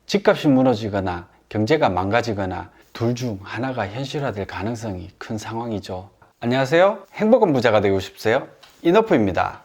집값이 무너지거나 경제가 망가지거나 둘 중 하나가 현실화될 가능성이 큰 상황이죠. 안녕하세요. 행복한 부자가 되고 싶으세요? 이너프입니다.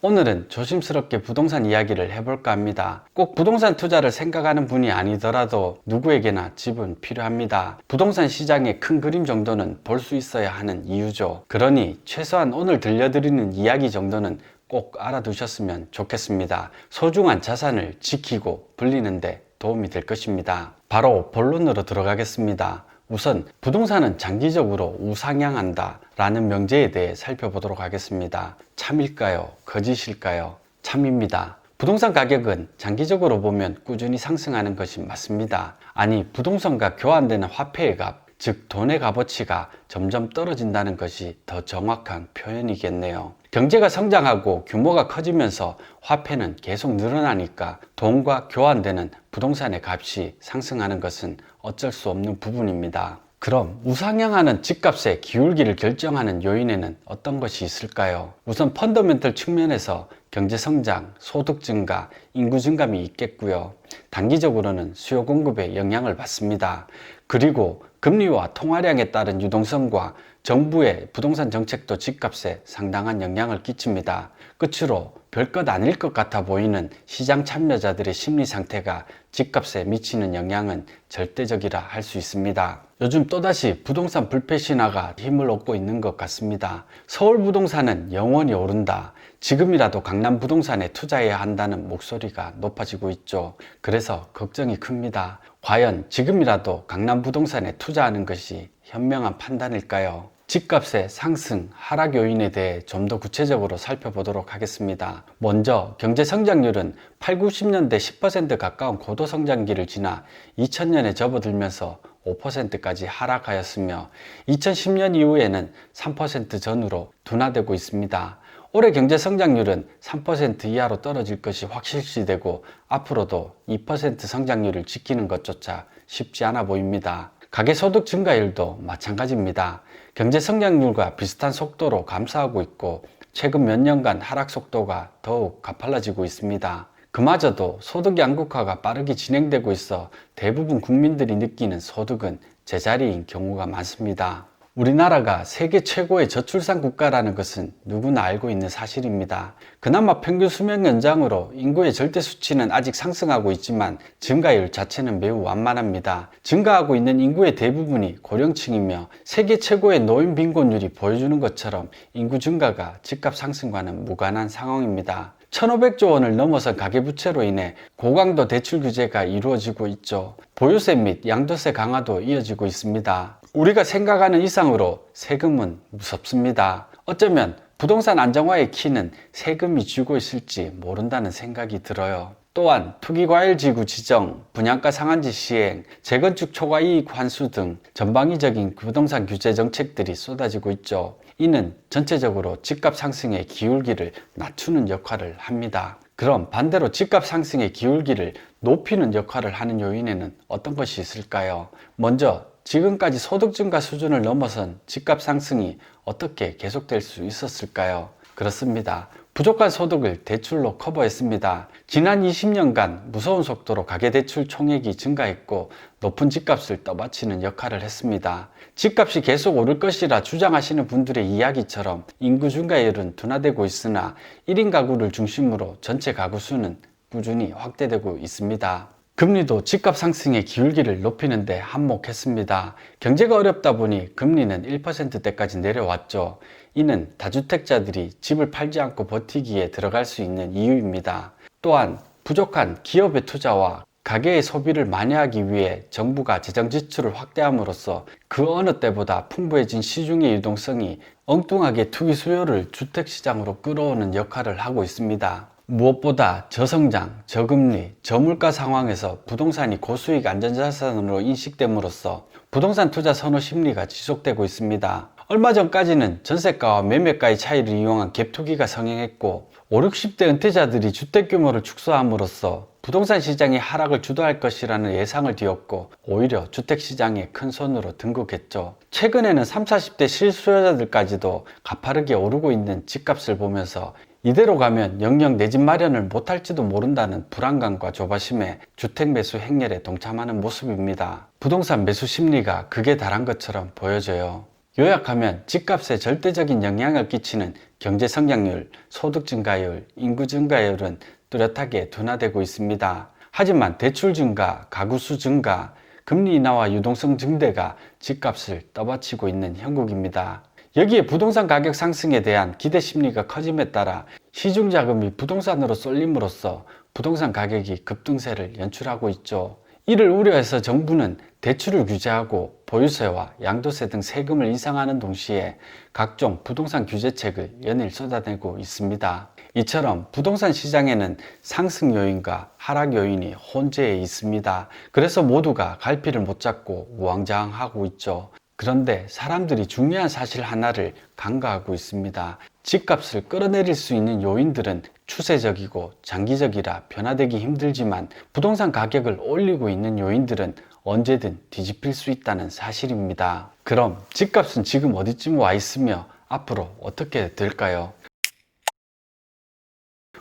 오늘은 조심스럽게 부동산 이야기를 해볼까 합니다. 꼭 부동산 투자를 생각하는 분이 아니더라도 누구에게나 집은 필요합니다. 부동산 시장의 큰 그림 정도는 볼 수 있어야 하는 이유죠. 그러니 최소한 오늘 들려드리는 이야기 정도는 꼭 알아두셨으면 좋겠습니다. 소중한 자산을 지키고 불리는데 도움이 될 것입니다. 바로 본론으로 들어가겠습니다. 우선 부동산은 장기적으로 우상향한다 라는 명제에 대해 살펴보도록 하겠습니다. 참일까요? 거짓일까요? 참입니다. 부동산 가격은 장기적으로 보면 꾸준히 상승하는 것이 맞습니다. 아니, 부동산과 교환되는 화폐의 값, 즉 돈의 값어치가 점점 떨어진다는 것이 더 정확한 표현이겠네요. 경제가 성장하고 규모가 커지면서 화폐는 계속 늘어나니까 돈과 교환되는 부동산의 값이 상승하는 것은 어쩔 수 없는 부분입니다. 그럼 우상향하는 집값의 기울기를 결정하는 요인에는 어떤 것이 있을까요? 우선 펀더멘털 측면에서 경제 성장, 소득 증가, 인구 증감이 있겠고요. 단기적으로는 수요 공급에 영향을 받습니다. 그리고 금리와 통화량에 따른 유동성과 정부의 부동산 정책도 집값에 상당한 영향을 끼칩니다. 끝으로 별것 아닐 것 같아 보이는 시장 참여자들의 심리 상태가 집값에 미치는 영향은 절대적이라 할 수 있습니다. 요즘 또다시 부동산 불패 신화가 힘을 얻고 있는 것 같습니다. 서울 부동산은 영원히 오른다. 지금이라도 강남 부동산에 투자해야 한다는 목소리가 높아지고 있죠. 그래서 걱정이 큽니다. 과연 지금이라도 강남 부동산에 투자하는 것이 현명한 판단일까요? 집값의 상승, 하락 요인에 대해 좀 더 구체적으로 살펴보도록 하겠습니다. 먼저 경제 성장률은 8, 90년대 10% 가까운 고도 성장기를 지나 2000년에 접어들면서 5%까지 하락하였으며 2010년 이후에는 3% 전후로 둔화되고 있습니다. 올해 경제 성장률은 3% 이하로 떨어질 것이 확실시되고 앞으로도 2% 성장률을 지키는 것조차 쉽지 않아 보입니다. 가계소득 증가율도 마찬가지입니다. 경제 성장률과 비슷한 속도로 감소하고 있고 최근 몇 년간 하락 속도가 더욱 가팔라지고 있습니다. 그마저도 소득 양극화가 빠르게 진행되고 있어 대부분 국민들이 느끼는 소득은 제자리인 경우가 많습니다. 우리나라가 세계 최고의 저출산 국가라는 것은 누구나 알고 있는 사실입니다. 그나마 평균 수명 연장으로 인구의 절대 수치는 아직 상승하고 있지만 증가율 자체는 매우 완만합니다. 증가하고 있는 인구의 대부분이 고령층이며 세계 최고의 노인 빈곤율이 보여주는 것처럼 인구 증가가 집값 상승과는 무관한 상황입니다. 1,500조 원을 넘어선 가계부채로 인해 고강도 대출 규제가 이루어지고 있죠. 보유세 및 양도세 강화도 이어지고 있습니다. 우리가 생각하는 이상으로 세금은 무섭습니다. 어쩌면 부동산 안정화의 키는 세금이 쥐고 있을지 모른다는 생각이 들어요. 또한 투기과열지구 지정, 분양가 상한제 시행, 재건축 초과이익 환수 등 전방위적인 부동산 규제 정책들이 쏟아지고 있죠. 이는 전체적으로 집값 상승의 기울기를 낮추는 역할을 합니다. 그럼 반대로 집값 상승의 기울기를 높이는 역할을 하는 요인에는 어떤 것이 있을까요? 먼저 지금까지 소득 증가 수준을 넘어선 집값 상승이 어떻게 계속될 수 있었을까요? 그렇습니다. 부족한 소득을 대출로 커버했습니다. 지난 20년간 무서운 속도로 가계대출 총액이 증가했고 높은 집값을 떠받치는 역할을 했습니다. 집값이 계속 오를 것이라 주장하시는 분들의 이야기처럼 인구 증가율은 둔화되고 있으나 1인 가구를 중심으로 전체 가구 수는 꾸준히 확대되고 있습니다. 금리도 집값 상승의 기울기를 높이는 데 한몫했습니다. 경제가 어렵다 보니 금리는 1%대까지 내려왔죠. 이는 다주택자들이 집을 팔지 않고 버티기에 들어갈 수 있는 이유입니다. 또한 부족한 기업의 투자와 가계의 소비를 만회하기 위해 정부가 재정 지출을 확대함으로써 그 어느 때보다 풍부해진 시중의 유동성이 엉뚱하게 투기 수요를 주택시장으로 끌어오는 역할을 하고 있습니다. 무엇보다 저성장, 저금리, 저물가 상황에서 부동산이 고수익 안전자산으로 인식됨으로써 부동산 투자 선호 심리가 지속되고 있습니다. 얼마 전까지는 전세가와 매매가의 차이를 이용한 갭투기가 성행했고 5, 60대 은퇴자들이 주택 규모를 축소함으로써 부동산 시장의 하락을 주도할 것이라는 예상을 뒤엎고 오히려 주택시장에 큰 손으로 등극했죠. 최근에는 30, 40대 실수요자들까지도 가파르게 오르고 있는 집값을 보면서 이대로 가면 영영 내 집 마련을 못할지도 모른다는 불안감과 조바심에 주택 매수 행렬에 동참하는 모습입니다. 부동산 매수 심리가 극에 달한 것처럼 보여져요. 요약하면 집값에 절대적인 영향을 끼치는 경제 성장률, 소득 증가율, 인구 증가율은 뚜렷하게 둔화되고 있습니다. 하지만 대출 증가, 가구 수 증가, 금리 인하와 유동성 증대가 집값을 떠받치고 있는 형국입니다. 여기에 부동산 가격 상승에 대한 기대 심리가 커짐에 따라 시중 자금이 부동산으로 쏠림으로써 부동산 가격이 급등세를 연출하고 있죠. 이를 우려해서 정부는 대출을 규제하고 보유세와 양도세 등 세금을 인상하는 동시에 각종 부동산 규제책을 연일 쏟아내고 있습니다. 이처럼 부동산 시장에는 상승 요인과 하락 요인이 혼재해 있습니다. 그래서 모두가 갈피를 못 잡고 우왕좌왕하고 있죠. 그런데 사람들이 중요한 사실 하나를 간과하고 있습니다. 집값을 끌어내릴 수 있는 요인들은 추세적이고 장기적이라 변화되기 힘들지만 부동산 가격을 올리고 있는 요인들은 언제든 뒤집힐 수 있다는 사실입니다. 그럼 집값은 지금 어디쯤 와 있으며 앞으로 어떻게 될까요?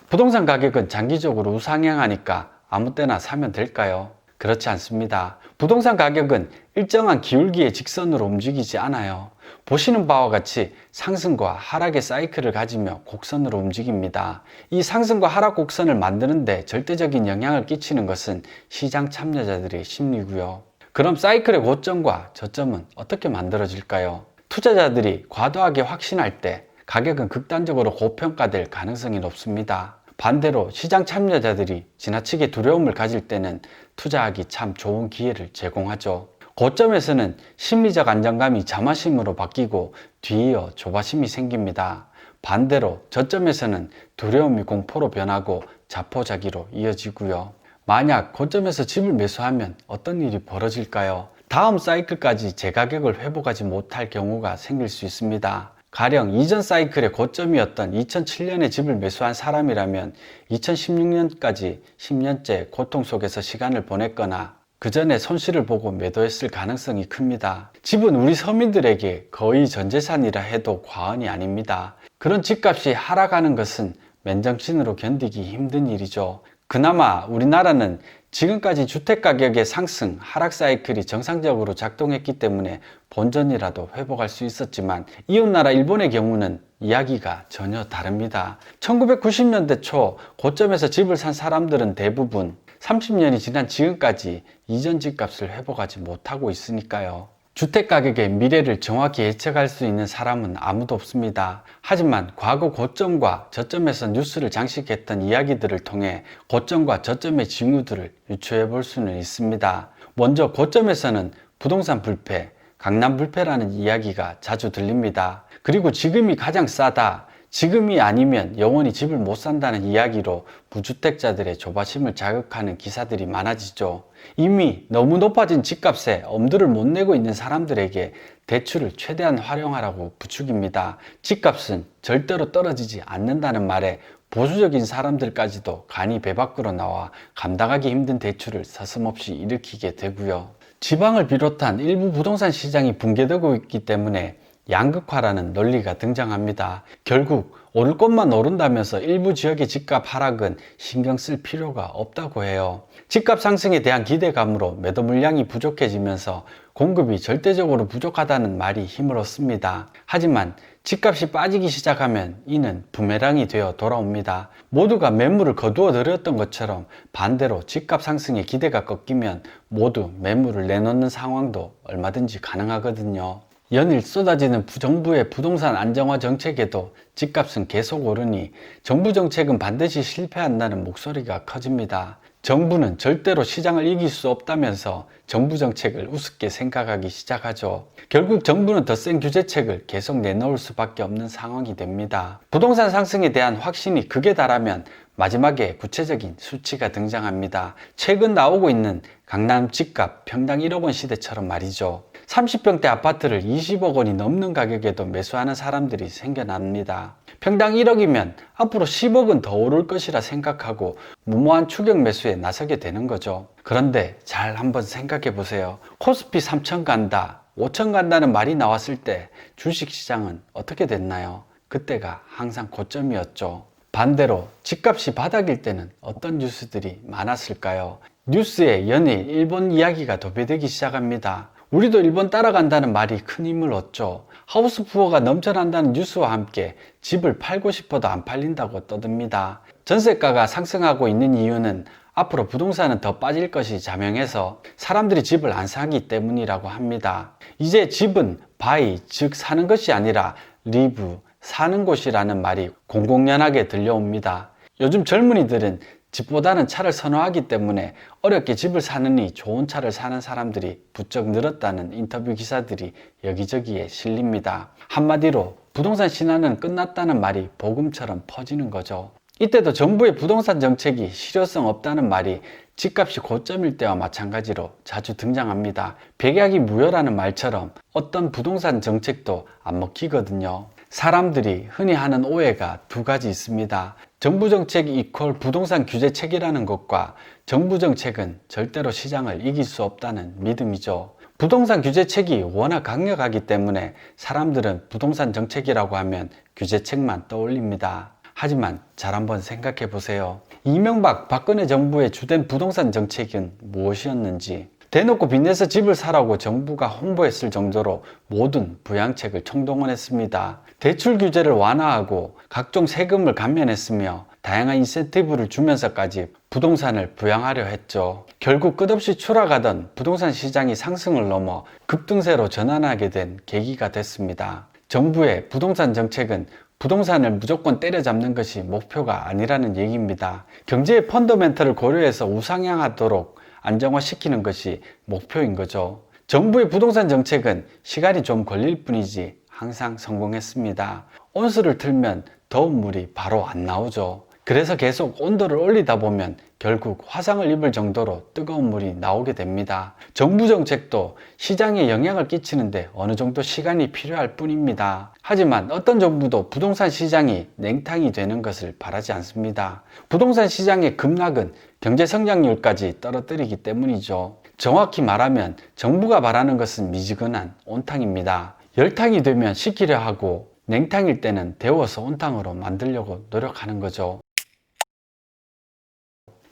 부동산 가격은 장기적으로 우상향하니까 아무 때나 사면 될까요? 그렇지 않습니다. 부동산 가격은 일정한 기울기의 직선으로 움직이지 않아요. 보시는 바와 같이 상승과 하락의 사이클을 가지며 곡선으로 움직입니다. 이 상승과 하락 곡선을 만드는데 절대적인 영향을 끼치는 것은 시장 참여자들의 심리고요. 그럼 사이클의 고점과 저점은 어떻게 만들어질까요? 투자자들이 과도하게 확신할 때 가격은 극단적으로 고평가될 가능성이 높습니다. 반대로 시장 참여자들이 지나치게 두려움을 가질 때는 투자하기 참 좋은 기회를 제공하죠. 고점에서는 심리적 안정감이 자만심으로 바뀌고 뒤이어 조바심이 생깁니다. 반대로 저점에서는 두려움이 공포로 변하고 자포자기로 이어지고요. 만약 고점에서 집을 매수하면 어떤 일이 벌어질까요? 다음 사이클까지 제 가격을 회복하지 못할 경우가 생길 수 있습니다. 가령 이전 사이클의 고점이었던 2007년에 집을 매수한 사람이라면 2016년까지 10년째 고통 속에서 시간을 보냈거나 그 전에 손실을 보고 매도했을 가능성이 큽니다. 집은 우리 서민들에게 거의 전재산이라 해도 과언이 아닙니다. 그런 집값이 하락하는 것은 맨정신으로 견디기 힘든 일이죠. 그나마 우리나라는 지금까지 주택가격의 상승, 하락 사이클이 정상적으로 작동했기 때문에 본전이라도 회복할 수 있었지만 이웃나라 일본의 경우는 이야기가 전혀 다릅니다. 1990년대 초 고점에서 집을 산 사람들은 대부분 30년이 지난 지금까지 이전 집값을 회복하지 못하고 있으니까요. 주택가격의 미래를 정확히 예측할 수 있는 사람은 아무도 없습니다. 하지만 과거 고점과 저점에서 뉴스를 장식했던 이야기들을 통해 고점과 저점의 징후들을 유추해 볼 수는 있습니다. 먼저 고점에서는 부동산 불패, 강남 불패라는 이야기가 자주 들립니다. 그리고 지금이 가장 싸다, 지금이 아니면 영원히 집을 못 산다는 이야기로 무주택자들의 조바심을 자극하는 기사들이 많아지죠. 이미 너무 높아진 집값에 엄두를 못 내고 있는 사람들에게 대출을 최대한 활용하라고 부추깁니다. 집값은 절대로 떨어지지 않는다는 말에 보수적인 사람들까지도 간이 배 밖으로 나와 감당하기 힘든 대출을 서슴없이 일으키게 되고요. 지방을 비롯한 일부 부동산 시장이 붕괴되고 있기 때문에 양극화라는 논리가 등장합니다. 결국 오를 것만 오른다면서 일부 지역의 집값 하락은 신경 쓸 필요가 없다고 해요. 집값 상승에 대한 기대감으로 매도 물량이 부족해지면서 공급이 절대적으로 부족하다는 말이 힘을 얻습니다. 하지만 집값이 빠지기 시작하면 이는 부메랑이 되어 돌아옵니다. 모두가 매물을 거두어 들였던 것처럼 반대로 집값 상승의 기대가 꺾이면 모두 매물을 내놓는 상황도 얼마든지 가능하거든요. 연일 쏟아지는 정부의 부동산 안정화 정책에도 집값은 계속 오르니 정부 정책은 반드시 실패한다는 목소리가 커집니다. 정부는 절대로 시장을 이길 수 없다면서 정부 정책을 우습게 생각하기 시작하죠. 결국 정부는 더 센 규제책을 계속 내놓을 수밖에 없는 상황이 됩니다. 부동산 상승에 대한 확신이 극에 달하면 마지막에 구체적인 수치가 등장합니다. 최근 나오고 있는 강남 집값 평당 1억 원 시대처럼 말이죠. 30평대 아파트를 20억 원이 넘는 가격에도 매수하는 사람들이 생겨납니다. 평당 1억이면 앞으로 10억은 더 오를 것이라 생각하고 무모한 추격 매수에 나서게 되는 거죠. 그런데 잘 한번 생각해 보세요. 코스피 3천 간다, 5천 간다는 말이 나왔을 때 주식시장은 어떻게 됐나요? 그때가 항상 고점이었죠. 반대로 집값이 바닥일 때는 어떤 뉴스들이 많았을까요? 뉴스에 연일 일본 이야기가 도배되기 시작합니다. 우리도 일본 따라간다는 말이 큰 힘을 얻죠. 하우스 푸어가 넘쳐난다는 뉴스와 함께 집을 팔고 싶어도 안 팔린다고 떠듭니다. 전세가가 상승하고 있는 이유는 앞으로 부동산은 더 빠질 것이 자명해서 사람들이 집을 안 사기 때문이라고 합니다. 이제 집은 바이, 즉 사는 것이 아니라 리브, 사는 곳이라는 말이 공공연하게 들려옵니다. 요즘 젊은이들은 집보다는 차를 선호하기 때문에 어렵게 집을 사느니 좋은 차를 사는 사람들이 부쩍 늘었다는 인터뷰 기사들이 여기저기에 실립니다. 한마디로 부동산 신화는 끝났다는 말이 복음처럼 퍼지는 거죠. 이때도 정부의 부동산 정책이 실효성 없다는 말이 집값이 고점일 때와 마찬가지로 자주 등장합니다. 백약이 무효라는 말처럼 어떤 부동산 정책도 안 먹히거든요. 사람들이 흔히 하는 오해가 두 가지 있습니다. 정부 정책 이퀄 부동산 규제책이라는 것과 정부 정책은 절대로 시장을 이길 수 없다는 믿음이죠. 부동산 규제책이 워낙 강력하기 때문에 사람들은 부동산 정책이라고 하면 규제책만 떠올립니다. 하지만 잘 한번 생각해 보세요. 이명박, 박근혜 정부의 주된 부동산 정책은 무엇이었는지, 대놓고 빚내서 집을 사라고 정부가 홍보했을 정도로 모든 부양책을 총동원했습니다. 대출 규제를 완화하고 각종 세금을 감면했으며 다양한 인센티브를 주면서까지 부동산을 부양하려 했죠. 결국 끝없이 추락하던 부동산 시장이 상승을 넘어 급등세로 전환하게 된 계기가 됐습니다. 정부의 부동산 정책은 부동산을 무조건 때려잡는 것이 목표가 아니라는 얘기입니다. 경제의 펀더멘털을 고려해서 우상향하도록 안정화시키는 것이 목표인 거죠. 정부의 부동산 정책은 시간이 좀 걸릴 뿐이지 항상 성공했습니다. 온수를 틀면 더운 물이 바로 안 나오죠. 그래서 계속 온도를 올리다 보면 결국 화상을 입을 정도로 뜨거운 물이 나오게 됩니다. 정부 정책도 시장에 영향을 끼치는데 어느 정도 시간이 필요할 뿐입니다. 하지만 어떤 정부도 부동산 시장이 냉탕이 되는 것을 바라지 않습니다. 부동산 시장의 급락은 경제 성장률까지 떨어뜨리기 때문이죠. 정확히 말하면 정부가 바라는 것은 미지근한 온탕입니다. 열탕이 되면 식히려 하고 냉탕일 때는 데워서 온탕으로 만들려고 노력하는 거죠.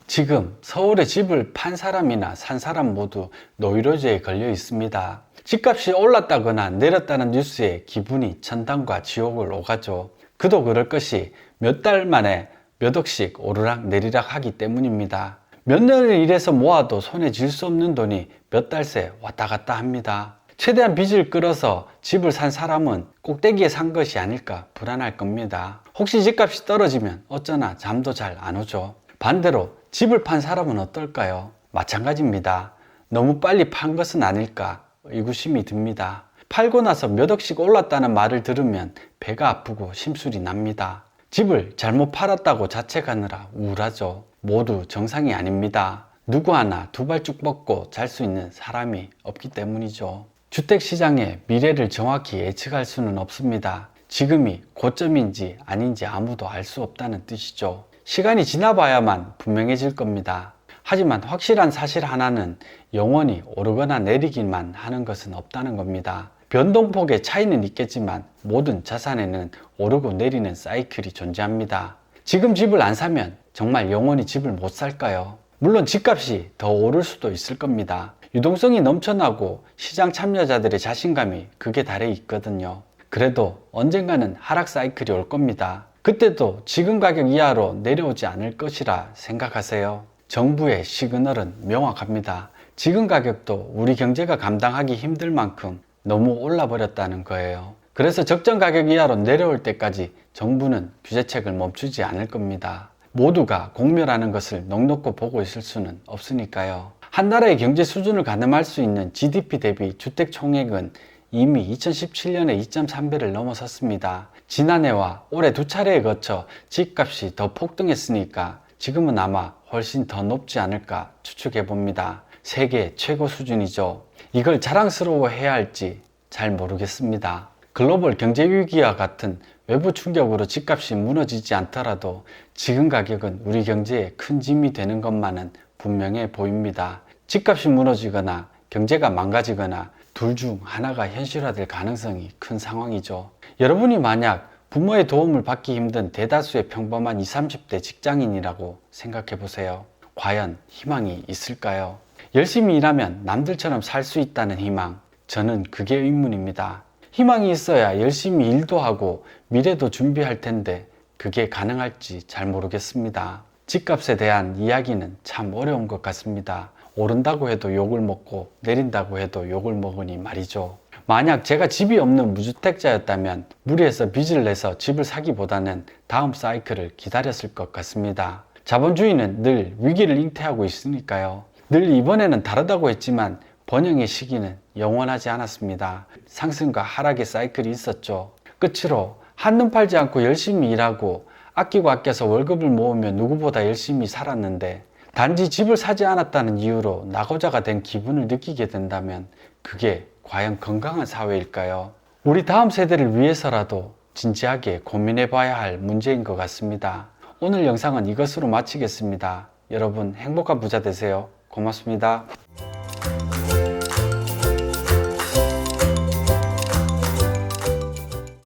지금 서울에 집을 판 사람이나 산 사람 모두 노이로제에 걸려 있습니다. 집값이 올랐다거나 내렸다는 뉴스에 기분이 천당과 지옥을 오가죠. 그도 그럴 것이 몇 달 만에 몇 억씩 오르락 내리락 하기 때문입니다. 몇 년을 일해서 모아도 손에 쥘 수 없는 돈이 몇 달 새 왔다 갔다 합니다. 최대한 빚을 끌어서 집을 산 사람은 꼭대기에 산 것이 아닐까 불안할 겁니다. 혹시 집값이 떨어지면 어쩌나 잠도 잘 안 오죠. 반대로 집을 판 사람은 어떨까요? 마찬가지입니다. 너무 빨리 판 것은 아닐까 의구심이 듭니다. 팔고 나서 몇 억씩 올랐다는 말을 들으면 배가 아프고 심술이 납니다. 집을 잘못 팔았다고 자책하느라 우울하죠. 모두 정상이 아닙니다. 누구 하나 두 발 쭉 뻗고 잘 수 있는 사람이 없기 때문이죠. 주택시장의 미래를 정확히 예측할 수는 없습니다. 지금이 고점인지 아닌지 아무도 알 수 없다는 뜻이죠. 시간이 지나봐야만 분명해질 겁니다. 하지만 확실한 사실 하나는 영원히 오르거나 내리기만 하는 것은 없다는 겁니다. 변동폭의 차이는 있겠지만 모든 자산에는 오르고 내리는 사이클이 존재합니다. 지금 집을 안 사면 정말 영원히 집을 못 살까요? 물론 집값이 더 오를 수도 있을 겁니다. 유동성이 넘쳐나고 시장 참여자들의 자신감이 극에 달해 있거든요. 그래도 언젠가는 하락 사이클이 올 겁니다. 그때도 지금 가격 이하로 내려오지 않을 것이라 생각하세요. 정부의 시그널은 명확합니다. 지금 가격도 우리 경제가 감당하기 힘들 만큼 너무 올라버렸다는 거예요. 그래서 적정 가격 이하로 내려올 때까지 정부는 규제책을 멈추지 않을 겁니다. 모두가 공멸하는 것을 넋놓고 보고 있을 수는 없으니까요. 한 나라의 경제 수준을 가늠할 수 있는 GDP 대비 주택 총액은 이미 2017년에 2.3배를 넘어섰습니다. 지난해와 올해 두 차례에 거쳐 집값이 더 폭등했으니까 지금은 아마 훨씬 더 높지 않을까 추측해 봅니다. 세계 최고 수준이죠. 이걸 자랑스러워해야 할지 잘 모르겠습니다. 글로벌 경제 위기와 같은 외부 충격으로 집값이 무너지지 않더라도 지금 가격은 우리 경제에 큰 짐이 되는 것만은 분명해 보입니다. 집값이 무너지거나 경제가 망가지거나 둘 중 하나가 현실화될 가능성이 큰 상황이죠. 여러분이 만약 부모의 도움을 받기 힘든 대다수의 평범한 20, 30대 직장인이라고 생각해 보세요. 과연 희망이 있을까요? 열심히 일하면 남들처럼 살 수 있다는 희망, 저는 그게 의문입니다. 희망이 있어야 열심히 일도 하고 미래도 준비할 텐데 그게 가능할지 잘 모르겠습니다. 집값에 대한 이야기는 참 어려운 것 같습니다. 오른다고 해도 욕을 먹고 내린다고 해도 욕을 먹으니 말이죠. 만약 제가 집이 없는 무주택자였다면 무리해서 빚을 내서 집을 사기보다는 다음 사이클을 기다렸을 것 같습니다. 자본주의는 늘 위기를 잉태하고 있으니까요. 늘 이번에는 다르다고 했지만 번영의 시기는 영원하지 않았습니다. 상승과 하락의 사이클이 있었죠. 끝으로 한눈 팔지 않고 열심히 일하고 아끼고 아껴서 월급을 모으며 누구보다 열심히 살았는데 단지 집을 사지 않았다는 이유로 낙오자가 된 기분을 느끼게 된다면 그게 과연 건강한 사회일까요? 우리 다음 세대를 위해서라도 진지하게 고민해 봐야 할 문제인 것 같습니다. 오늘 영상은 이것으로 마치겠습니다. 여러분 행복한 부자 되세요. 고맙습니다.